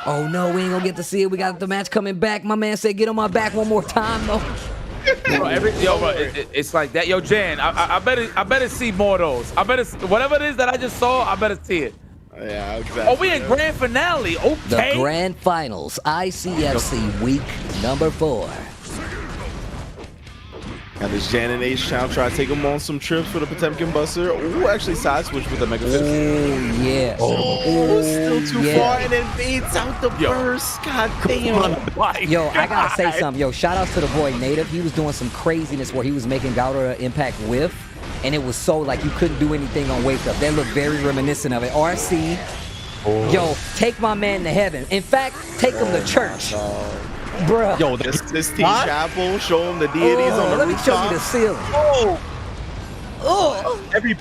Oh no, we ain't gonna get to see it. We got the match coming back. My man said, "Get on my back one more time, though." Bro, it's like that. Yo, Jan, I better see more of those. I better whatever it is that I just saw. I better see it. Yeah, exactly. Oh, we in grand finale. Okay. The grand finals, ICFC week number 4. Now this JANinHtown try to take him on some trips for the Potemkin Buster. Ooh, actually side switch with the Mega Fist. Oh yeah. Oh, still too far and then baits out the burst. God damn. Yo, I gotta say something. Yo, shout outs to the boy Native. He was doing some craziness where he was making Gouda impact whiff, and it was so like you couldn't do anything on wake up. That looked very reminiscent of it. RC, yo, take my man to heaven. In fact, take him to church. Bruh. Yo, this T chapel, show him the deities on the let rooftop. me show you the ceiling.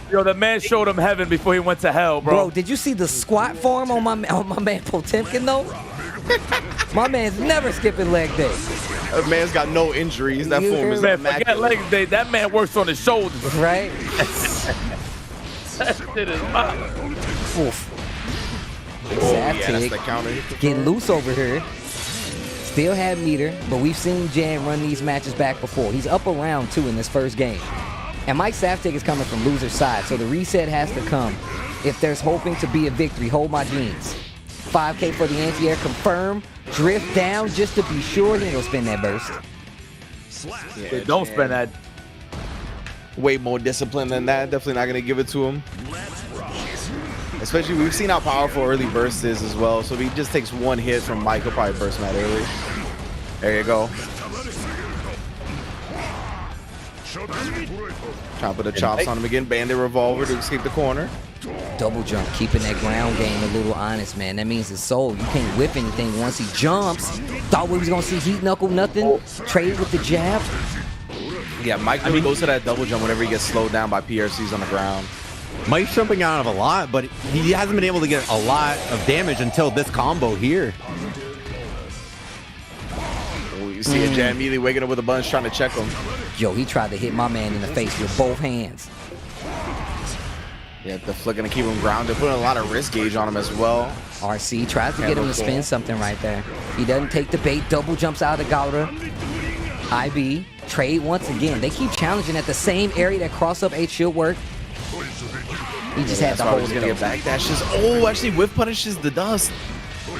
Yo, the man showed him heaven before he went to hell, bro. Bro, did you see the squat form on my man Potemkin though? My man's never skipping leg day. That man's got no injuries. That form is man, forget leg day. That man works on his shoulders. Right? That shit is mine. Oof. Yeah, that's the counter. Getting loose over here. Still had meter, but we've seen Jan run these matches back before. He's up around 2 in this first game. And Mike Saftig is coming from loser's side, so the reset has to come. If there's hoping to be a victory, hold my jeans. 5K for the anti-air, confirm. Drift down just to be sure. He ain't gonna spin that burst. Yeah, don't spend that. Way more discipline than that. Definitely not gonna give it to him. Especially, we've seen how powerful early burst is as well. So if he just takes one hit from Mike, he'll probably burst Matt early. There you go. Trying to put the chops on him again. Bandit revolver to escape the corner. Double jump, keeping that ground game a little honest, man. That means his soul. You can't whip anything once he jumps. Thought we was gonna see heat knuckle, nothing. Trade with the jab. Yeah, Mike really goes to that double jump whenever he gets slowed down by PRCs on the ground. Mike's jumping out of a lot, but he hasn't been able to get a lot of damage until this combo here. Oh, you see a Jan immediately waking up with a bunch trying to check him. Yo, he tried to hit my man in the face with both hands. Yeah, the flick gonna keep him grounded, putting a lot of risk gauge on him as well. RC tries to get him to spin something right there. He doesn't take the bait, double jumps out of Gouda. IB, trade once again. They keep challenging at the same area that cross-up H should work. He just had to hold it. Gonna get back dashes. Oh, actually whiff punishes the dust.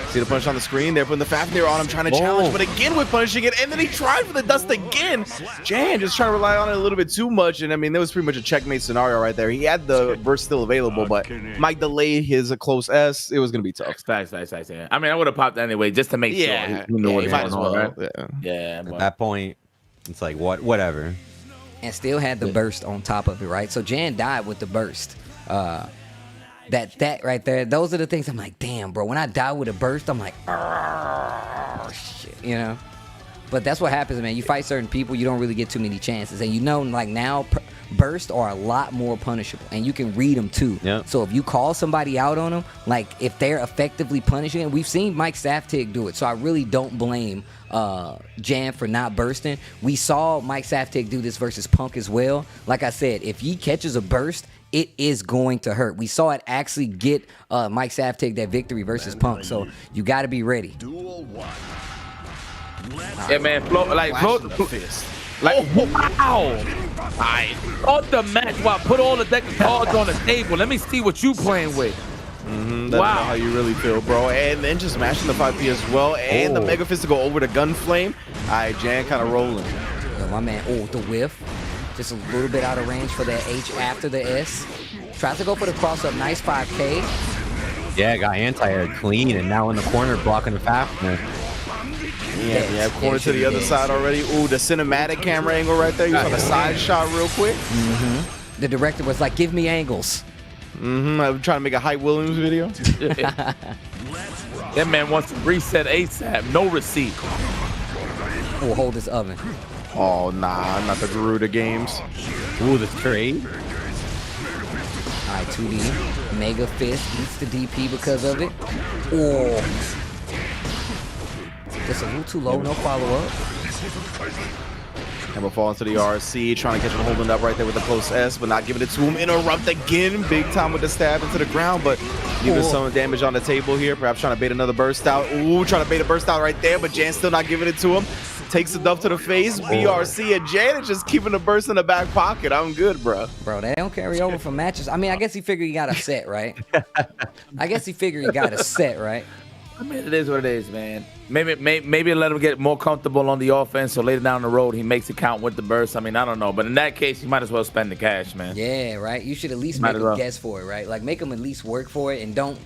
See the punch on the screen? They're putting the Fafnir on him, trying to challenge, but again whiff punishing it, and then he tried for the dust again. Jan just trying to rely on it a little bit too much, and I mean, that was pretty much a checkmate scenario right there. He had the burst still available, but Mike delayed his close S. It was gonna be tough. Facts. Yeah. I mean, I would have popped anyway just to make sure he knew what he was going on. Right? Yeah. At that point, it's like whatever. And still had the burst on top of it, right? So Jan died with the burst. That right there, those are the things I'm like, damn, bro. When I die with a burst, I'm like, oh shit, you know. But that's what happens, man. You fight certain people, you don't really get too many chances, and you know, like now, bursts are a lot more punishable, and you can read them too. Yeah. So if you call somebody out on them, like if they're effectively punishing it, we've seen Mike Saftig do it. So I really don't blame Jan for not bursting. We saw Mike Saftig do this versus Punk as well. Like I said, if he catches a burst, it is going to hurt. We saw it actually get Mike Saftig that victory versus Punk. So you got to be ready. Yeah, man. Float like wow. I thought the match. Wow, put all the deck of cards on the table. Let me see what you playing with. Wow, how you really feel, bro. And then just mashing the 5P as well, and the Mega Fist to go over the Gunflame. All right, Jan kind of rolling. Yo, my man, the whiff. Just a little bit out of range for that H after the S. Tries to go for the cross-up. Nice 5K. Yeah, got anti-air clean, and now in the corner blocking the Fafnir. Yeah, corner to the other side already. Ooh, the cinematic camera angle right there. You saw the side shot real quick. The director was like, give me angles. I'm trying to make a Hype Williams video. That man wants to reset ASAP. No receipt. Oh, hold this oven. Oh, nah, not the Garuda games. Ooh, the trade. All right, 2D. Mega Fist eats the DP because of it. Oh. Just a little too low, no follow-up. Hammer fall into the RC, trying to catch him holding up right there with the close S, but not giving it to him. Interrupt again, big time with the stab into the ground, but Leaving some damage on the table here. Perhaps trying to bait another burst out. Ooh, trying to bait a burst out right there, but Jan still not giving it to him. Takes the dub to the face. BRC and Jan is just keeping the burst in the back pocket. I'm good, bro. Bro, they don't carry over from matches. I mean, I guess he figured he got a set, right? I guess he figured he got a set, right? I mean, it is what it is, man. Maybe let him get more comfortable on the offense, so later down the road he makes it count with the burst. I mean, I don't know, but in that case, you might as well spend the cash, man. Yeah, right. You should at least make him guess for it, right? Like make him at least work for it, and don't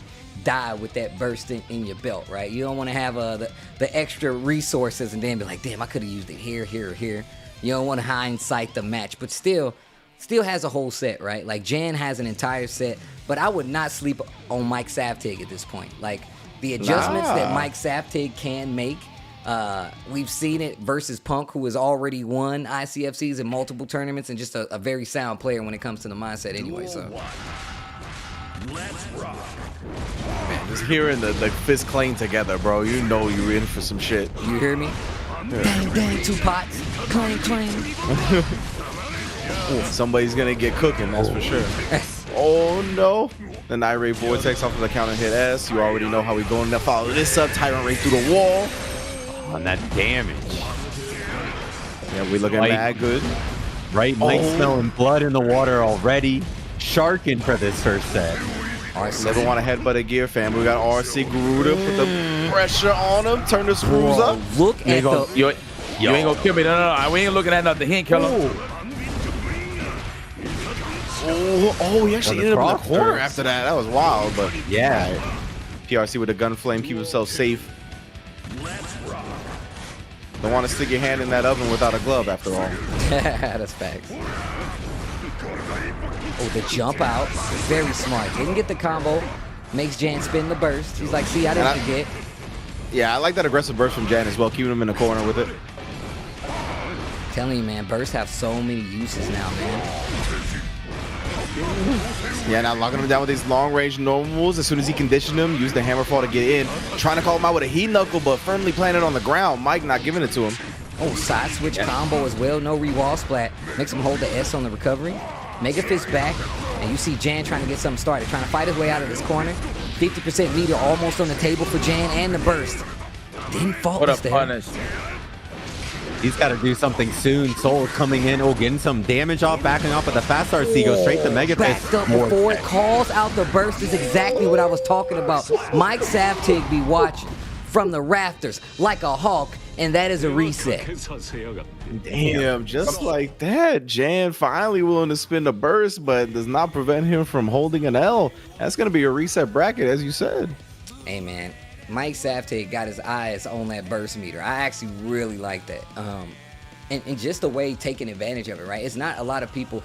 die with that burst in your belt, right? You don't want to have the extra resources and then be like, damn, I could have used it here, here, or here. You don't want to hindsight the match, but still has a whole set, right? Like Jan has an entire set, but I would not sleep on Mike Saftig at this point. Like the adjustments that Mike Saftig can make, we've seen it versus Punk, who has already won ICFCs in multiple tournaments and just a very sound player when it comes to the mindset anyway. So Let's rock. Man, just hearing the fist clang together, bro, you know you're in for some shit. You hear me? Dang, dang, 2 pots. Clang, clang. Somebody's gonna get cooking, that's for sure. Oh no. The Night Ray Vortex off of the counter hit S. You already know how we going to follow this up. Tyrant Ray through the wall. On that damage. Yeah, we looking mad good. Right, Mike's smelling blood in the water already. Sharking for this first set. Never want to headbutt a gear fan. We got RC Garuda. Put the pressure on him. Turn the screws up. Look at You ain't gonna kill me. No. We ain't looking at nothing. He ain't kill him. Oh, he actually ended up in the corner after that. That was wild, but yeah. PRC with a gun flame, keep himself safe. Don't want to stick your hand in that oven without a glove after all. That's facts. Oh, the jump out. Very smart. Didn't get the combo. Makes Jan spin the burst. He's like, see, I didn't forget. Yeah, I like that aggressive burst from Jan as well, keeping him in the corner with it. Telling you, man, bursts have so many uses now, man. Yeah, now locking him down with these long-range normals. As soon as he conditioned him, use the hammerfall to get in. Trying to call him out with a heat knuckle, but firmly planted on the ground. Mike not giving it to him. Oh, side switch combo as well. No re-wall splat. Makes him hold the S on the recovery. Mega fist back. And you see Jan trying to get something started. Trying to fight his way out of this corner. 50% meter almost on the table for Jan and the burst. Didn't fault What us a there. punish. He's got to do something soon. Soul coming in. Oh, getting some damage off, backing off, but the fast RC goes straight to Mega Fist. Backed up before it calls out the burst is exactly what I was talking about. Mike Saftig be watching from the rafters like a hawk, and that is a reset. Damn, just like that. Jan finally willing to spin the burst, but does not prevent him from holding an L. That's going to be a reset bracket, as you said. Hey, man. Mike Saftig got his eyes on that burst meter. I actually really like that. And just the way taking advantage of it, right? It's not a lot of people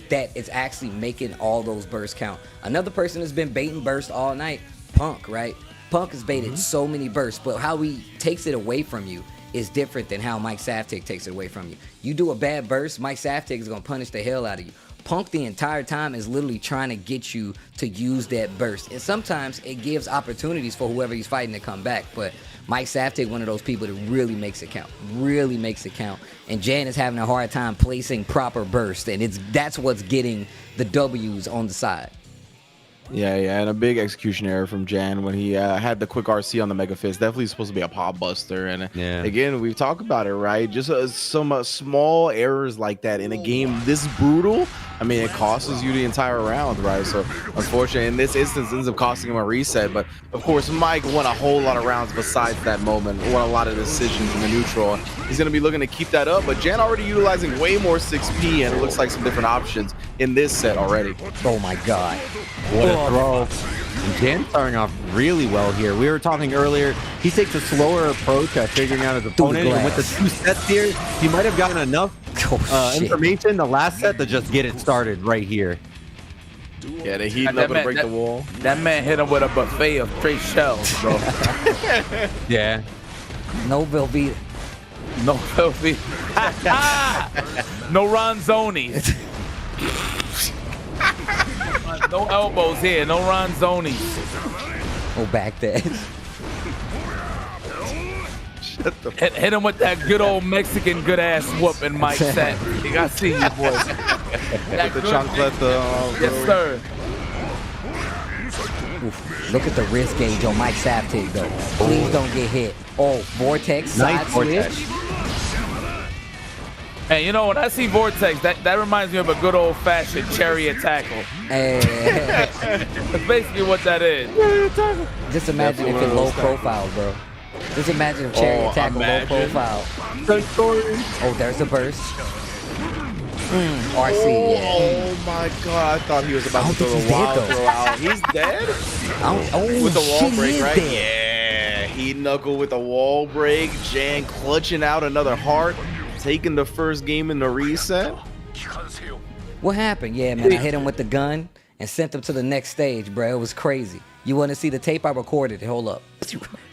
that is actually making all those bursts count. Another person has been baiting burst all night, Punk, right? Punk has baited so many bursts, but how he takes it away from you is different than how Mike Saftig takes it away from you. You do a bad burst, Mike Saftig is going to punish the hell out of you. Punk the entire time is literally trying to get you to use that burst. And sometimes it gives opportunities for whoever he's fighting to come back. But Mike Saftig, one of those people that really makes it count. Really makes it count. And Jan is having a hard time placing proper burst. And that's what's getting the W's on the side. Yeah, and a big execution error from Jan when he had the quick RC on the Mega Fist. Definitely supposed to be a pop buster. And again, we've talked about it, right? Just some small errors like that in a game this brutal. I mean, it costs you the entire round, right? So, unfortunately, in this instance, it ends up costing him a reset. But, of course, Mike won a whole lot of rounds besides that moment. Won a lot of decisions in the neutral. He's going to be looking to keep that up. But Jan already utilizing way more 6P, and it looks like some different options in this set already. Oh, my God. What a throw. And Jan starting off really well here. We were talking earlier, he takes a slower approach at figuring out his opponent. And with the 2 sets here, he might have gotten enough information the last set to just get it started right here. Yeah, they heating up and break the wall. That man hit him with a buffet of straight shells, bro. Yeah. No Velveeta. No Velveeta. No Ronzonis. No elbows here. No Ronzonis. Oh, back there. Hit him with that good old Mexican good ass whooping, Mike Sat. I see you, boy. The chancleta. Yes, sir. Oof. Look at the wrist gauge on Mike Saftig, though. Please don't get hit. Oh, Vortex side switch. Hey, you know, when I see Vortex, that reminds me of a good old-fashioned chariot tackle. Hey. That's basically what that is. Just imagine if it's low profile, bro. Just imagine if chariot tackle low profile. Oh, there's a burst. RC, yeah. Oh my god, I thought he was about to throw the wild throw out. He's dead? With the wall break, right? Yeah. He knuckled with the wall break. Jan clutching out another heart. Taking the first game in the reset. What happened? Yeah, man, I hit him with the gun and sent him to the next stage, bro. It was crazy. You want to see the tape? I recorded it. Hold up.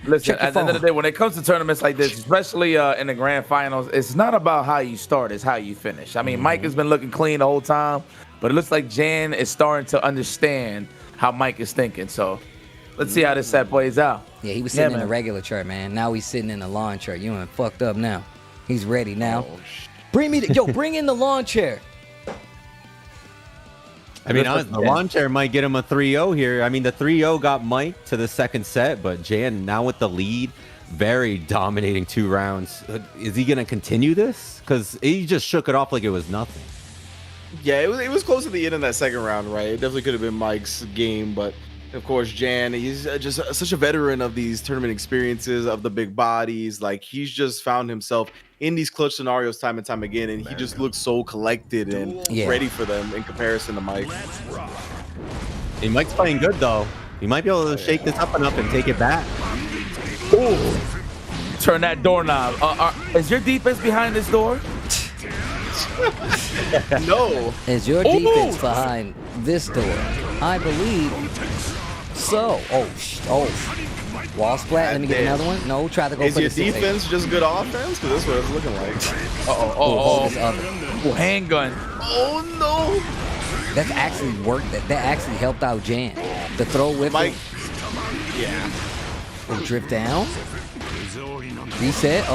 Listen, at the end of the day, when it comes to tournaments like this, especially in the grand finals, it's not about how you start, it's how you finish. I mean, Mike has been looking clean the whole time, but it looks like Jan is starting to understand how Mike is thinking. So let's see how this set plays out. Yeah, he was sitting in a regular chair, man. Now he's sitting in a lawn chair. You ain't fucked up now. He's ready now. Bring in the lawn chair. I mean, honestly, the lawn chair might get him a 3-0 here. I mean, the 3-0 got Mike to the second set, but Jan now with the lead, very dominating 2 rounds. Is he going to continue this? Because he just shook it off like it was nothing. Yeah, it was close to the end of that second round, right? It definitely could have been Mike's game, but of course, Jan, he's just such a veteran of these tournament experiences, of the big bodies. Like, he's just found himself in these clutch scenarios time and time again, and he just looks so collected and ready for them in comparison to Mike. Hey, Mike's playing good, though. He might be able to shake this up enough and take it back. Ooh. Turn that doorknob. Is your defense behind this door? No. Is your defense behind this door? I believe so. Oh. Wall splat. Let me get another one. No, try to go for the 6-8. Is your defense just good offense? Because that's what it's looking like. Oh, handgun. Oh, no. That's actually worked. That actually helped out Jan. The throw with Mike. Yeah. Oh, drift down. Reset.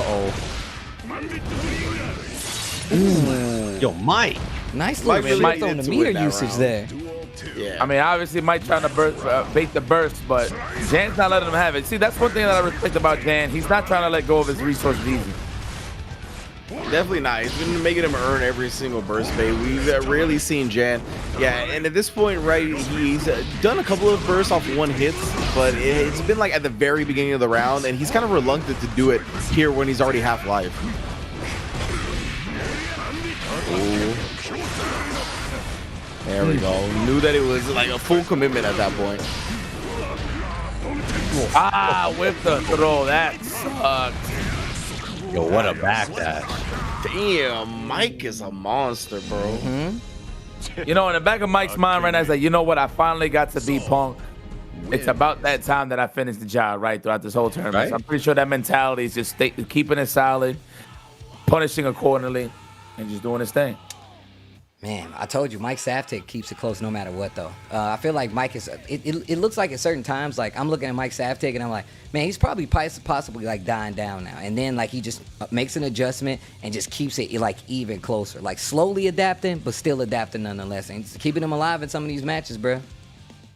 Ooh. Yo, Mike. Nice little shift on the meter usage there. Yeah. I mean, obviously, Mike trying to bait the burst, but Jan's not letting him have it. See, that's one thing that I respect about Jan. He's not trying to let go of his resources easy. Definitely not. He's been making him earn every single burst bait. We've rarely seen Jan. Yeah, and at this point, right, he's done a couple of bursts off 1 hits, but it's been like at the very beginning of the round, and he's kind of reluctant to do it here when he's already half life. There we go. Knew that it was like a full commitment at that point. With the throw. That sucked. Yo, what a back dash. Damn, Mike is a monster, bro. You know, in the back of Mike's mind right now, is like, you know what? I finally got to beat Punk. It's about that time that I finished the job, right, throughout this whole tournament. Right. So I'm pretty sure that mentality is just keeping it solid, punishing accordingly, and just doing his thing. Man, I told you, Mike Saftig keeps it close no matter what, though. I feel like Mike is. It looks like at certain times, like I'm looking at Mike Saftig and I'm like, man, he's probably possibly like dying down now. And then like he just makes an adjustment and just keeps it like even closer, like slowly adapting, but still adapting nonetheless, and just keeping him alive in some of these matches, bro.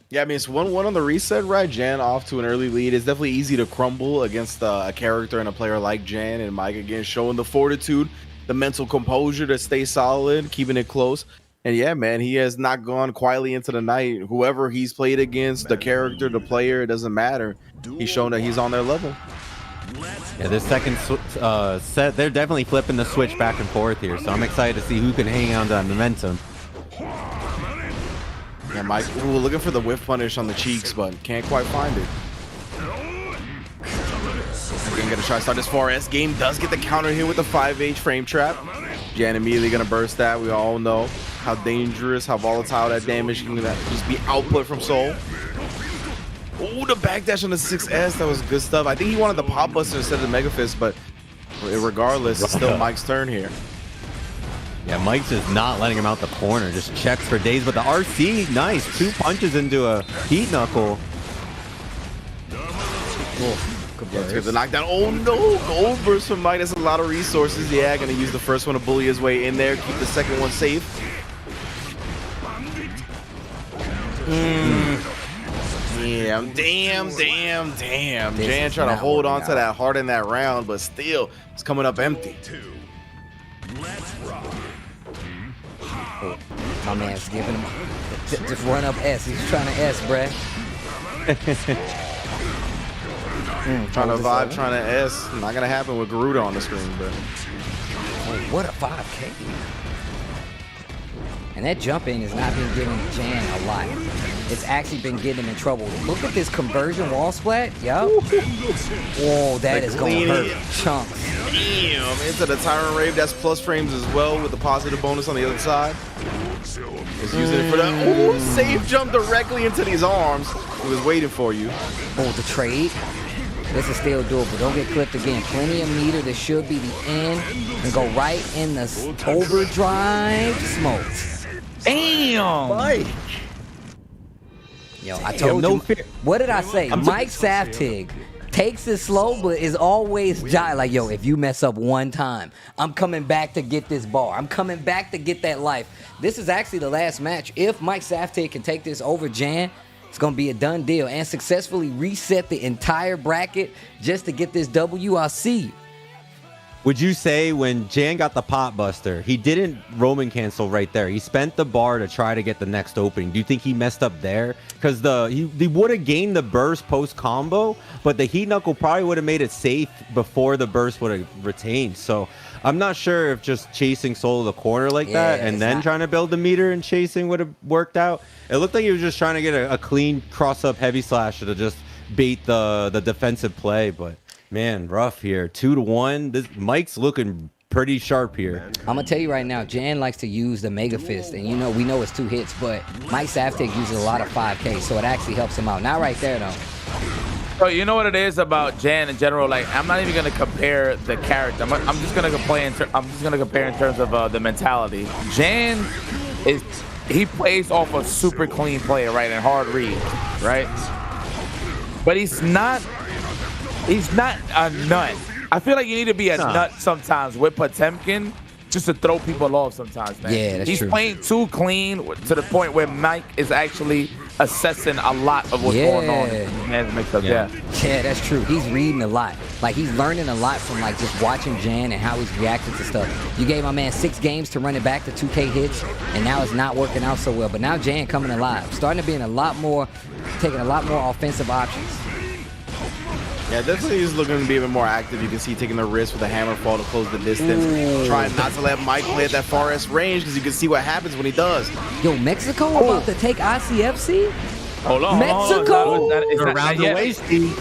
Yeah, I mean, it's 1-1 on the reset, right? Jan off to an early lead. It's definitely easy to crumble against a character and a player like Jan, and Mike again showing the fortitude, the mental composure to stay solid, keeping it close. And yeah, man, he has not gone quietly into the night. Whoever he's played against, the character, the player, it doesn't matter. He's shown that he's on their level. Yeah, this second set, they're definitely flipping the switch back and forth here. So I'm excited to see who can hang on to that momentum. Yeah, Mike, looking for the whiff punish on the cheeks, but can't quite find it. Again, gonna try to start this 4S. Game does get the counter here with the 5H frame trap. Jan immediately gonna burst that. We all know how dangerous, how volatile that damage can just be output from Soul. Oh, the backdash on the 6S, that was good stuff. I think he wanted the pop buster instead of the Mega Fist, but regardless, it's still Mike's turn here. Yeah, Mike's just not letting him out the corner. Just checks for days. But the RC, nice. 2 punches into a heat knuckle. Let's get the knockdown. Oh no, gold burst from Mike. That's a lot of resources. Yeah, gonna use the first one to bully his way in there. Keep the second one safe. Yeah, Damn. Jan is trying to not hold on working to out. that heart in that round, but still, it's coming up empty. Let's rock. My man's giving him just run up S. He's trying to S, bruh. Trying to vibe, trying to S. Not gonna happen with Garuda on the screen, but What a 5K. And that jump in has not been giving Jan a lot. It's actually been getting him in trouble. Look at this conversion wall splat. Yup. Whoa, that is going to hurt chunks. damn, into the Tyrant Rave. That's plus frames as well with the positive bonus on the other side. Is using it for the safe jump directly into these arms. He was waiting for you. Oh, the trade. This is still doable. Don't get clipped again. Plenty of meter. This should be the end. And go right in the overdrive smokes. Damn. Yo, I told you. What did I say? Mike Saftig takes it slow, but is always like, yo, if you mess up one time, I'm coming back to get this bar. I'm coming back to get that life. This is actually the last match. If Mike Saftig can take this over Jan, it's going to be a done deal and successfully reset the entire bracket just to get this WRC. Would you say when Jan got the pot buster, he didn't Roman cancel right there? He spent the bar to try to get the next opening. Do you think he messed up there? Because he would have gained the burst post combo, but the heat knuckle probably would have made it safe before the burst would have retained. So I'm not sure if just chasing solo the corner like that and then trying to build the meter and chasing would have worked out. It looked like he was just trying to get a clean cross up heavy slasher to just bait the defensive play, but. Man, rough here. 2-1. This Mike's looking pretty sharp here. I'm gonna tell you right now, Jan likes to use the Mega Fist, and we know it's 2 hits, but Mike Saftig uses a lot of 5K, so it actually helps him out. Not right there though. So you know what it is about Jan in general? Like, I'm not even gonna compare the character. I'm just gonna compare in terms of the mentality. Jan he plays off a super clean play, right, and hard read, right? But he's not a nut. I feel like you need to be a nut sometimes with Potemkin just to throw people off sometimes, man. Yeah, that's He's true. playing too clean to the point where Mike is actually assessing a lot of what's going on. Yeah, that's true. He's reading a lot. Like, he's learning a lot from, like, just watching Jan and how he's reacting to stuff. You gave my man 6 games to run it back to 2K hits, and now it's not working out so well. But now Jan coming alive, starting to be taking a lot more offensive options. Yeah, definitely he's looking to be even more active. You can see taking the risk with a hammer fall to close the distance. Trying not to let Mike play at that far S range because you can see what happens when he does. Yo, Mexico about to take ICFC? Hold on. Mexico? It's not Around the yet. way, Steve.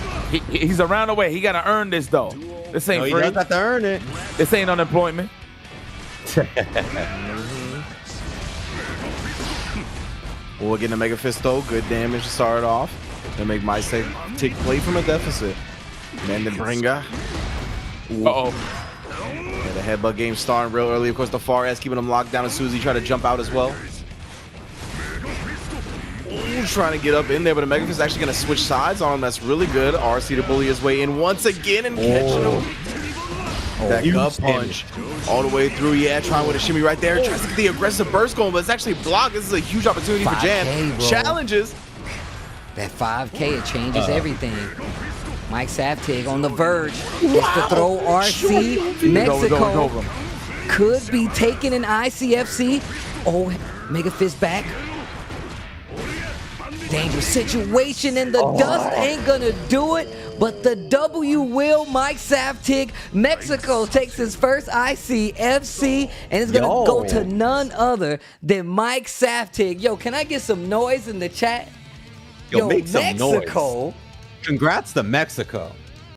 He's around the way. He got to earn this, though. This ain't He free. does have to earn it. This ain't unemployment. We're getting a Mega Fist though. Good damage to start it off. Gonna make Mike take play from a deficit. Man, then Bringa. Uh-oh. Yeah, the headbutt game starting real early. Of course, the far S keeping him locked down as soon as he tried to jump out as well. Ooh, trying to get up in there, but the Mega Fist is actually going to switch sides on him. That's really good. RC to bully his way in once again and catching him. That gut punch all the way through. Yeah, trying with a shimmy right there. Tries to get the aggressive burst going, but it's actually blocked. This is a huge opportunity for Jan. bro. Challenges. That 5K, it changes everything. Mike Saftig on the verge. Gets to throw RC. Mexico could be taking an ICFC. Oh, Mega Fist back. Dangerous situation, and the dust ain't gonna do it, but the W will. Mike Saftig. Mexico takes his first ICFC, and it's gonna go to none other than Mike Saftig. Yo, can I get some noise in the chat? Yo, make some Mexico. noise. Congrats to Mexico.